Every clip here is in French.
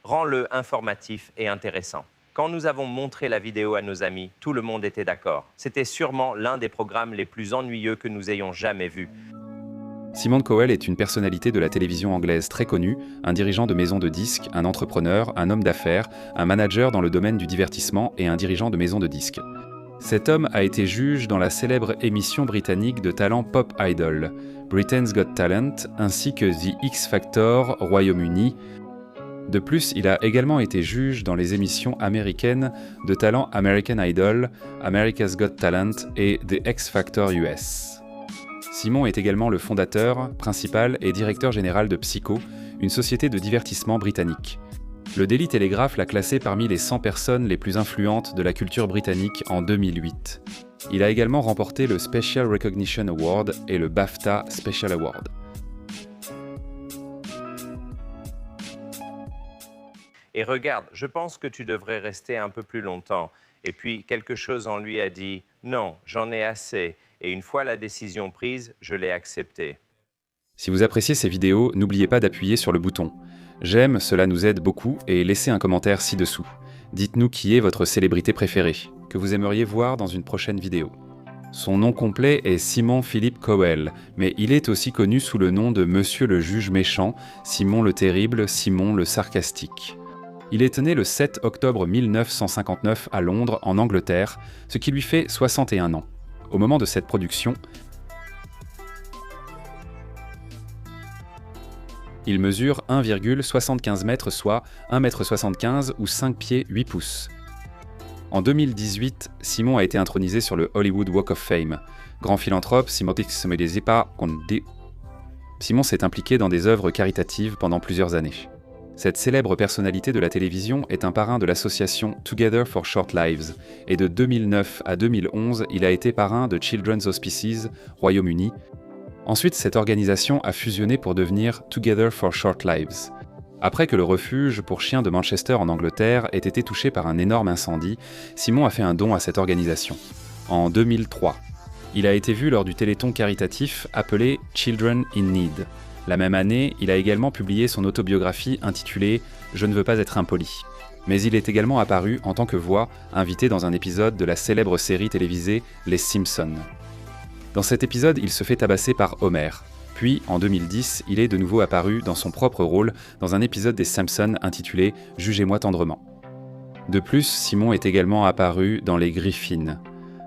Rends-le informatif et intéressant. Quand nous avons montré la vidéo à nos amis, tout le monde était d'accord. C'était sûrement l'un des programmes les plus ennuyeux que nous ayons jamais vus. Simon Cowell est une personnalité de la télévision anglaise très connue, un dirigeant de maison de disques, un entrepreneur, un homme d'affaires, un manager dans le domaine du divertissement et un dirigeant de maison de disques. Cet homme a été juge dans la célèbre émission britannique de talent Pop Idol, Britain's Got Talent, ainsi que The X Factor, Royaume-Uni. De plus, il a également été juge dans les émissions américaines de talent American Idol, America's Got Talent et The X Factor US. Simon est également le fondateur, principal et directeur général de Psycho, une société de divertissement britannique. Le Daily Telegraph l'a classé parmi les 100 personnes les plus influentes de la culture britannique en 2008. Il a également remporté le Special Recognition Award et le BAFTA Special Award. Et regarde, je pense que tu devrais rester un peu plus longtemps. Et puis, quelque chose en lui a dit « Non, j'en ai assez ». Et une fois la décision prise, je l'ai acceptée. Si vous appréciez ces vidéos, n'oubliez pas d'appuyer sur le bouton « J'aime », cela nous aide beaucoup, et laissez un commentaire ci-dessous. Dites-nous qui est votre célébrité préférée, que vous aimeriez voir dans une prochaine vidéo. Son nom complet est Simon Philip Cowell, mais il est aussi connu sous le nom de Monsieur le Juge Méchant, Simon le Terrible, Simon le Sarcastique. Il est né le 7 octobre 1959 à Londres, en Angleterre, ce qui lui fait 61 ans. Au moment de cette production, il mesure 1,75 m, soit 1,75 m ou 5 pieds 8 pouces. En 2018, Simon a été intronisé sur le Hollywood Walk of Fame. Grand philanthrope, Simon s'est impliqué dans des œuvres caritatives pendant plusieurs années. Cette célèbre personnalité de la télévision est un parrain de l'association Together for Short Lives, et de 2009 à 2011, il a été parrain de Children's Hospices, Royaume-Uni. Ensuite, cette organisation a fusionné pour devenir Together for Short Lives. Après que le refuge pour chiens de Manchester en Angleterre ait été touché par un énorme incendie, Simon a fait un don à cette organisation. En 2003, il a été vu lors du téléthon caritatif appelé Children in Need. La même année, il a également publié son autobiographie intitulée « Je ne veux pas être impoli ». Mais il est également apparu en tant que voix, invité dans un épisode de la célèbre série télévisée Les Simpsons. Dans cet épisode, il se fait tabasser par Homer. Puis, en 2010, il est de nouveau apparu dans son propre rôle dans un épisode des Simpsons intitulé « Jugez-moi tendrement ». De plus, Simon est également apparu dans Les Griffins.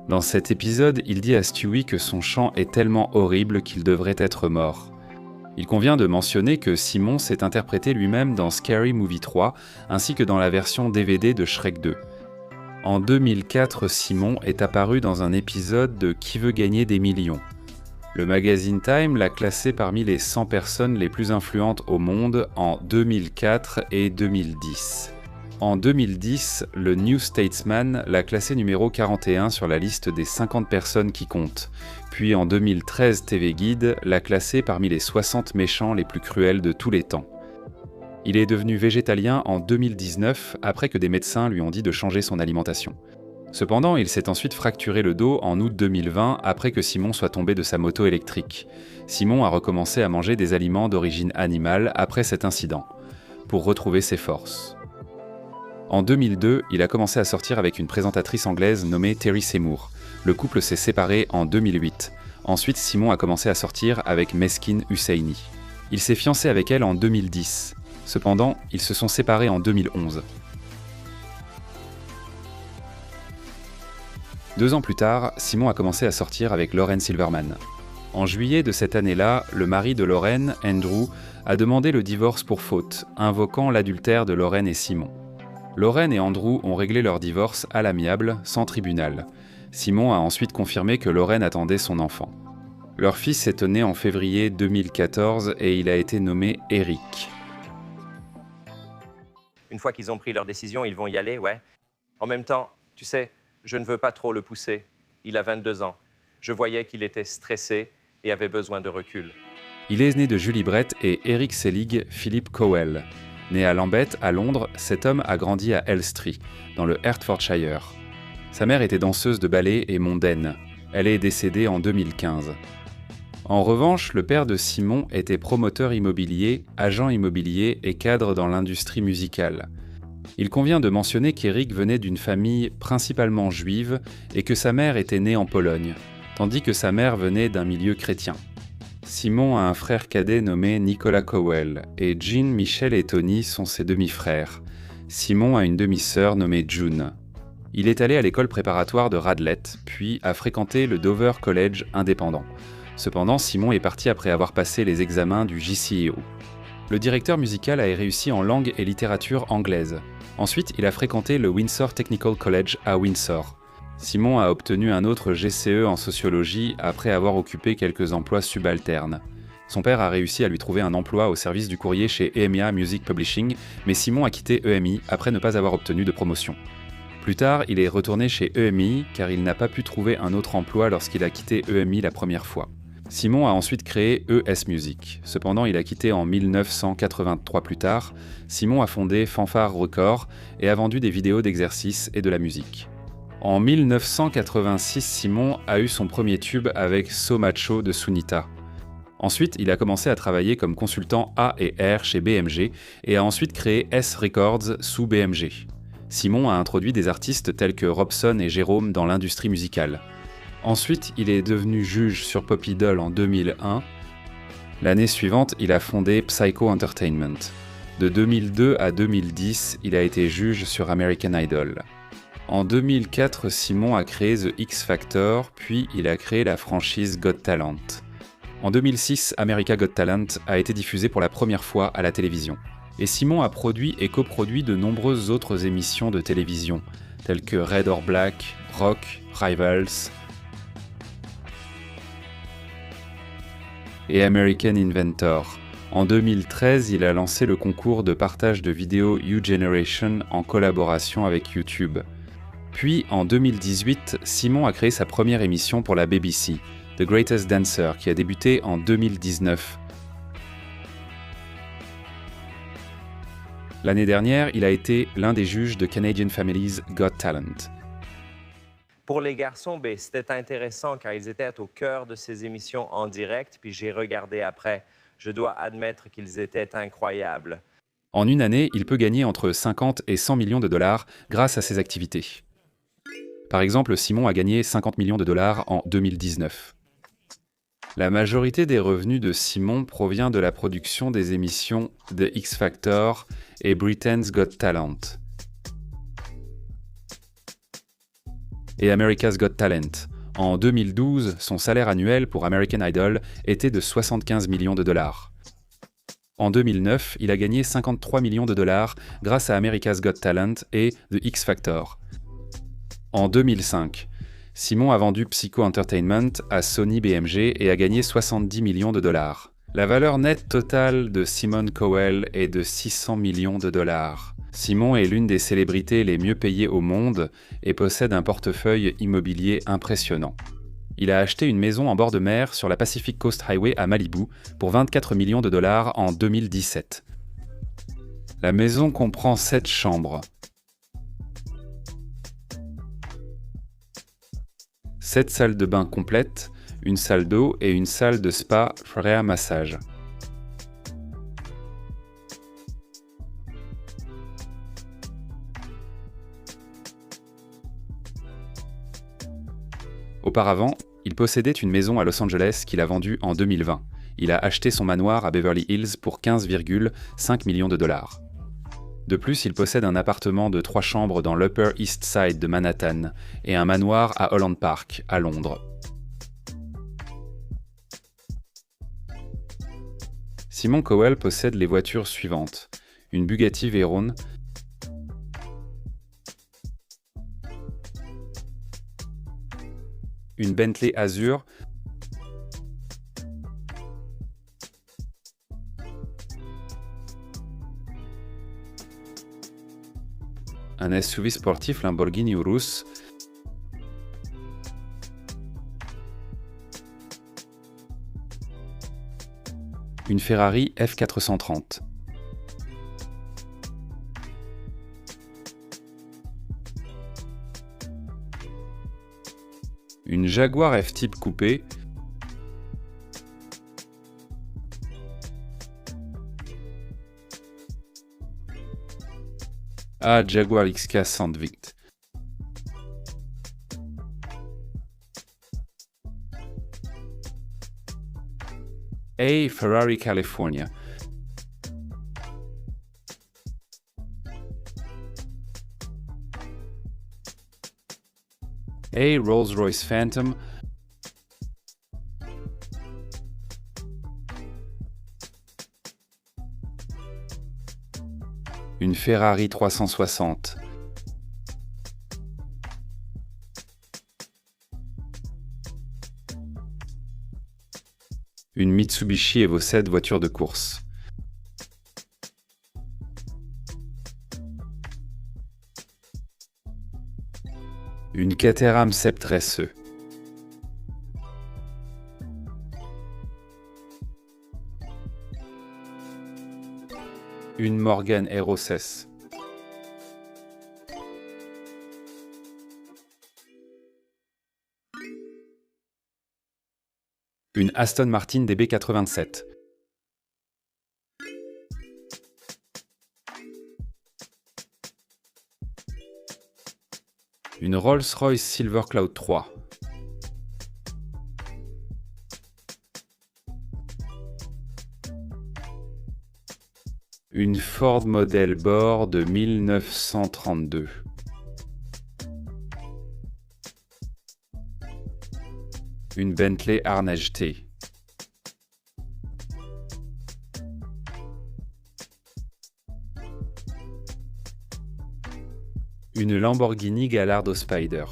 Dans cet épisode, il dit à Stewie que son chant est tellement horrible qu'il devrait être mort. Il convient de mentionner que Simon s'est interprété lui-même dans Scary Movie 3, ainsi que dans la version DVD de Shrek 2. En 2004, Simon est apparu dans un épisode de Qui veut gagner des millions. Le magazine Time l'a classé parmi les 100 personnes les plus influentes au monde en 2004 et 2010. En 2010, le New Statesman l'a classé numéro 41 sur la liste des 50 personnes qui comptent. Puis en 2013, TV Guide l'a classé parmi les 60 méchants les plus cruels de tous les temps. Il est devenu végétalien en 2019 après que des médecins lui ont dit de changer son alimentation. Cependant, il s'est ensuite fracturé le dos en août 2020 après que Simon soit tombé de sa moto électrique. Simon a recommencé à manger des aliments d'origine animale après cet incident, pour retrouver ses forces. En 2002, il a commencé à sortir avec une présentatrice anglaise nommée Terry Seymour. Le couple s'est séparé en 2008. Ensuite, Simon a commencé à sortir avec Meskin Husseini. Il s'est fiancé avec elle en 2010. Cependant, ils se sont séparés en 2011. 2 ans plus tard, Simon a commencé à sortir avec Lauren Silverman. En juillet de cette année-là, le mari de Lauren, Andrew, a demandé le divorce pour faute, invoquant l'adultère de Lauren et Simon. Lauren et Andrew ont réglé leur divorce à l'amiable, sans tribunal. Simon a ensuite confirmé que Lauren attendait son enfant. Leur fils est né en février 2014 et il a été nommé Eric. Une fois qu'ils ont pris leur décision, ils vont y aller, ouais. En même temps, tu sais, je ne veux pas trop le pousser. Il a 22 ans. Je voyais qu'il était stressé et avait besoin de recul. Il est né de Julie Brett et Eric Selig Philip Cowell. Né à Lambeth, à Londres, cet homme a grandi à Elstree, dans le Hertfordshire. Sa mère était danseuse de ballet et mondaine. Elle est décédée en 2015. En revanche, le père de Simon était promoteur immobilier, agent immobilier et cadre dans l'industrie musicale. Il convient de mentionner qu'Eric venait d'une famille principalement juive et que sa mère était née en Pologne, tandis que sa mère venait d'un milieu chrétien. Simon a un frère cadet nommé Nicolas Cowell, et Jean, Michel et Tony sont ses demi-frères. Simon a une demi-sœur nommée June. Il est allé à l'école préparatoire de Radlett, puis a fréquenté le Dover College indépendant. Cependant, Simon est parti après avoir passé les examens du JCEO. Le directeur musical a réussi en langue et littérature anglaise. Ensuite, il a fréquenté le Windsor Technical College à Windsor. Simon a obtenu un autre GCE en sociologie après avoir occupé quelques emplois subalternes. Son père a réussi à lui trouver un emploi au service du courrier chez EMIA Music Publishing, mais Simon a quitté EMI après ne pas avoir obtenu de promotion. Plus tard, il est retourné chez EMI car il n'a pas pu trouver un autre emploi lorsqu'il a quitté EMI la première fois. Simon a ensuite créé ES Music. Cependant, il a quitté en 1983 plus tard. Simon a fondé Fanfare Records et a vendu des vidéos d'exercices et de la musique. En 1986, Simon a eu son premier tube avec So Macho de Sunita. Ensuite, il a commencé à travailler comme consultant A et R chez BMG et a ensuite créé S Records sous BMG. Simon a introduit des artistes tels que Robson et Jérôme dans l'industrie musicale. Ensuite, il est devenu juge sur Pop Idol en 2001. L'année suivante, il a fondé Psycho Entertainment. De 2002 à 2010, il a été juge sur American Idol. En 2004, Simon a créé The X Factor, puis il a créé la franchise Got Talent. En 2006, America Got Talent a été diffusé pour la première fois à la télévision. Et Simon a produit et coproduit de nombreuses autres émissions de télévision, telles que Red or Black, Rock, Rivals et American Inventor. En 2013, il a lancé le concours de partage de vidéos YouGeneration en collaboration avec YouTube. Puis, en 2018, Simon a créé sa première émission pour la BBC, The Greatest Dancer, qui a débuté en 2019. L'année dernière, il a été l'un des juges de Canadian Family's Got Talent. Pour les garçons, c'était intéressant car ils étaient au cœur de ces émissions en direct, puis j'ai regardé après. Je dois admettre qu'ils étaient incroyables. En une année, il peut gagner entre 50 et 100 millions de dollars grâce à ses activités. Par exemple, Simon a gagné 50 millions de dollars en 2019. La majorité des revenus de Simon provient de la production des émissions The X Factor et Britain's Got Talent et America's Got Talent. En 2012, son salaire annuel pour American Idol était de 75 millions de dollars. En 2009, il a gagné 53 millions de dollars grâce à America's Got Talent et The X Factor. En 2005, Simon a vendu Psycho Entertainment à Sony BMG et a gagné 70 millions de dollars. La valeur nette totale de Simon Cowell est de 600 millions de dollars. Simon est l'une des célébrités les mieux payées au monde et possède un portefeuille immobilier impressionnant. Il a acheté une maison en bord de mer sur la Pacific Coast Highway à Malibu pour 24 millions de dollars en 2017. La maison comprend 7 chambres, 7 salles de bain complètes, une salle d'eau et une salle de spa Freya Massage. Auparavant, il possédait une maison à Los Angeles qu'il a vendue en 2020. Il a acheté son manoir à Beverly Hills pour 15,5 millions de dollars. De plus, il possède un appartement de 3 chambres dans l'Upper East Side de Manhattan et un manoir à Holland Park, à Londres. Simon Cowell possède les voitures suivantes. Une Bugatti Veyron, une Bentley Azure, un SUV sportif Lamborghini Urus, une Ferrari F430. Une Jaguar F-Type coupé, A. Jaguar XK Sandvik. A. Ferrari California. A. Rolls-Royce Phantom. Une Ferrari 360. Une Mitsubishi Evo 7 voiture de course. Une Caterham Sceptre SE. Une Morgan Eros S. Une Aston Martin DB87. Une Rolls-Royce Silver Cloud 3. Une Ford Model Bore de 1932. Une Bentley Harnage T. Une Lamborghini Gallardo Spider.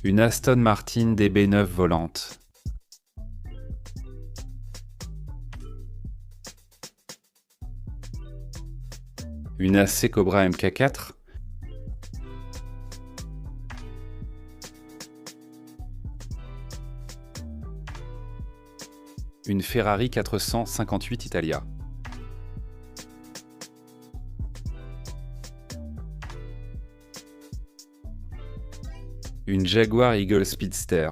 Une Aston Martin DB9 volante. Une AC Cobra MK4. Une Ferrari 458 Italia. Une Jaguar Eagle Speedster.